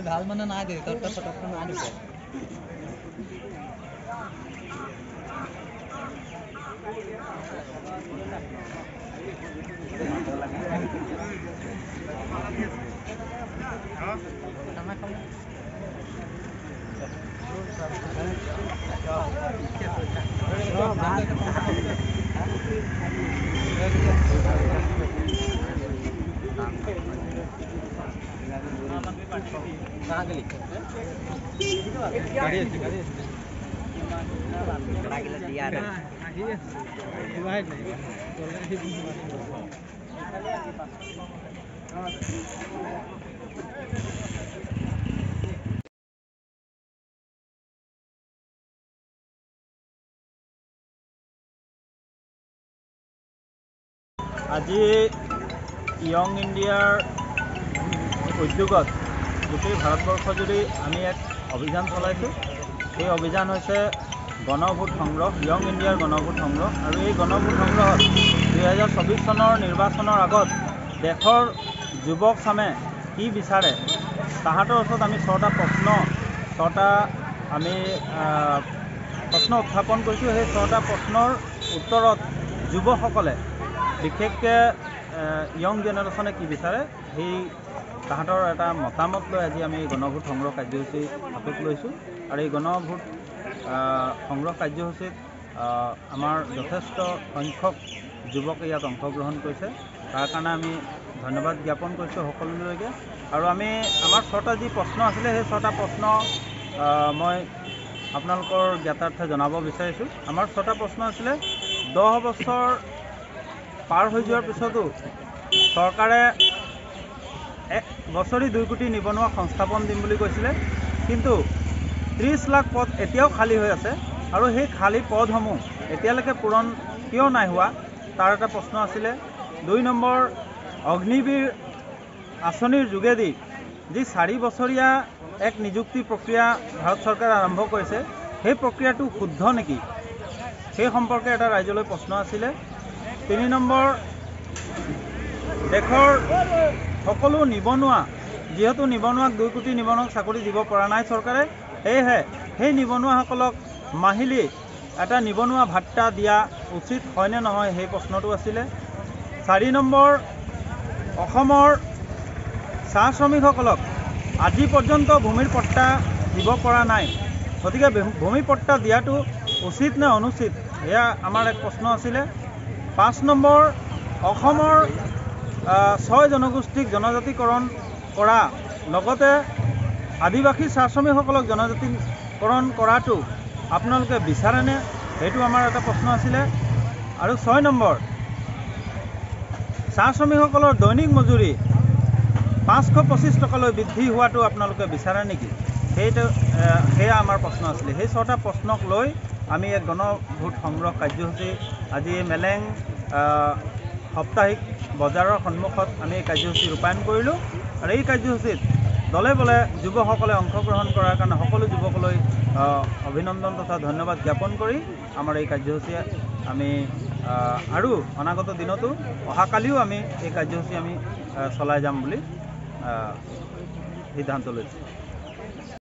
ভাল মানে নাই দে তাত পটককৈ নাই দিছে আজি ইয়ং ইণ্ডিয়াৰ উদ্যোগত গোটেই ভাৰতবৰ্ষজুৰি আমি এক অভিযান চলাইছোঁ। এই অভিযান হৈছে গণভোট সংগ্ৰহ, ইয়ং ইণ্ডিয়াৰ গণভোট সংগ্ৰহ। আৰু এই গণভোট সংগ্ৰহত 2024 চনৰ নিৰ্বাচনৰ আগত দেশৰ যুৱক চামে কি বিচাৰে তাহাঁতৰ ওচৰত আমি 6টা প্ৰশ্ন উত্থাপন কৰিছোঁ। সেই 6টা প্ৰশ্নৰ উত্তৰত যুৱকসকলে বিশেষকৈ ইয়ং জেনেৰেশ্যনে কি বিচাৰে সেই তাহাঁতৰ এটা মতামত লৈ আজি আমি গণভোট সংগ্ৰহ কাৰ্যসূচী হাতত লৈছোঁ। আৰু এই গণভোট সংগ্ৰহ কাৰ্যসূচীত আমাৰ যথেষ্ট সংখ্যক যুৱকে ইয়াত অংশগ্ৰহণ কৰিছে। তাৰ কাৰণে আমি ধন্যবাদ জ্ঞাপন কৰিছোঁ সকলোলৈকে। আৰু আমাৰ 6টা যি প্ৰশ্ন আছিলে সেই 6টা প্ৰশ্ন মই আপোনালোকৰ জ্ঞাতাৰ্থে জনাব বিচাৰিছোঁ। আমাৰ 6টা প্ৰশ্ন আছিলে 10 বছৰ পাৰ হৈ যোৱাৰ পিছতো চৰকাৰে বছৰি 2 কোটি নিবনুৱা সংস্থাপন দিম বুলি কৈছিলে, কিন্তু 30 লাখ পদ এতিয়াও খালী হৈ আছে। আৰু সেই খালী পদসমূহ এতিয়ালৈকে পূৰণ কিয় নাই হোৱা তাৰ এটা প্ৰশ্ন আছিলে। 2 নম্বৰ, অগ্নিবীৰ আঁচনিৰ যোগেদি যি 4 বছৰীয়া এক নিযুক্তি প্ৰক্ৰিয়া ভাৰত চৰকাৰে আৰম্ভ কৰিছে সেই প্ৰক্ৰিয়াটো শুদ্ধ নেকি সেই সম্পৰ্কে এটা ৰাইজলৈ প্ৰশ্ন আছিলে। 3 নম্বৰ, দেশৰ সকলো নিবনুৱা, যিহেতু নিবনুৱাক 2 কোটি নিবনুৱাক চাকৰি দিব পৰা নাই চৰকাৰে, সেয়েহে সেই নিবনুৱাসকলক মাহিলী এটা নিবনুৱা ভাত্তা দিয়া উচিত হয়নে নহয় সেই প্ৰশ্নটো আছিলে। 4 নম্বৰ, অসমৰ চাহ শ্ৰমিকসকলক আজি পৰ্যন্ত ভূমিৰ পট্টা দিব পৰা নাই, গতিকে ভূমি পট্টা দিয়াটো উচিত নে অনুচিত এয়া আমাৰ এক প্ৰশ্ন আছিলে। 5 নম্বৰ, অসমৰ 6 জনগোষ্ঠীক জনজাতিকৰণ কৰা লগতে আদিবাসী চাহ শ্ৰমিকসকলক জনজাতিকৰণ কৰাটো আপোনালোকে বিচাৰেনে সেইটো আমাৰ এটা প্ৰশ্ন আছিলে। আৰু 6 নম্বৰ, চাহ শ্ৰমিকসকলৰ দৈনিক মজুৰি 525 টকালৈ বৃদ্ধি হোৱাটো আপোনালোকে বিচাৰে নেকি সেয়া আমাৰ প্ৰশ্ন আছিলে। সেই 6টা প্ৰশ্নক লৈ আমি এক গণভোট সংগ্ৰহ কাৰ্যসূচী আজি মেলেং সাপ্তাহিক বজাৰৰ সন্মুখত আমি এই কাৰ্যসূচী ৰূপায়ণ কৰিলোঁ। আৰু এই কাৰ্যসূচীত দলে বলে যুৱকসকলে অংশগ্ৰহণ কৰাৰ কাৰণে সকলো যুৱকলৈ অভিনন্দন তথা ধন্যবাদ জ্ঞাপন কৰি আমাৰ এই কাৰ্যসূচী আমি আৰু অনাগত দিনতো অহাকালিও আমি এই কাৰ্যসূচী আমি চলাই যাম বুলি সিদ্ধান্ত লৈছোঁ।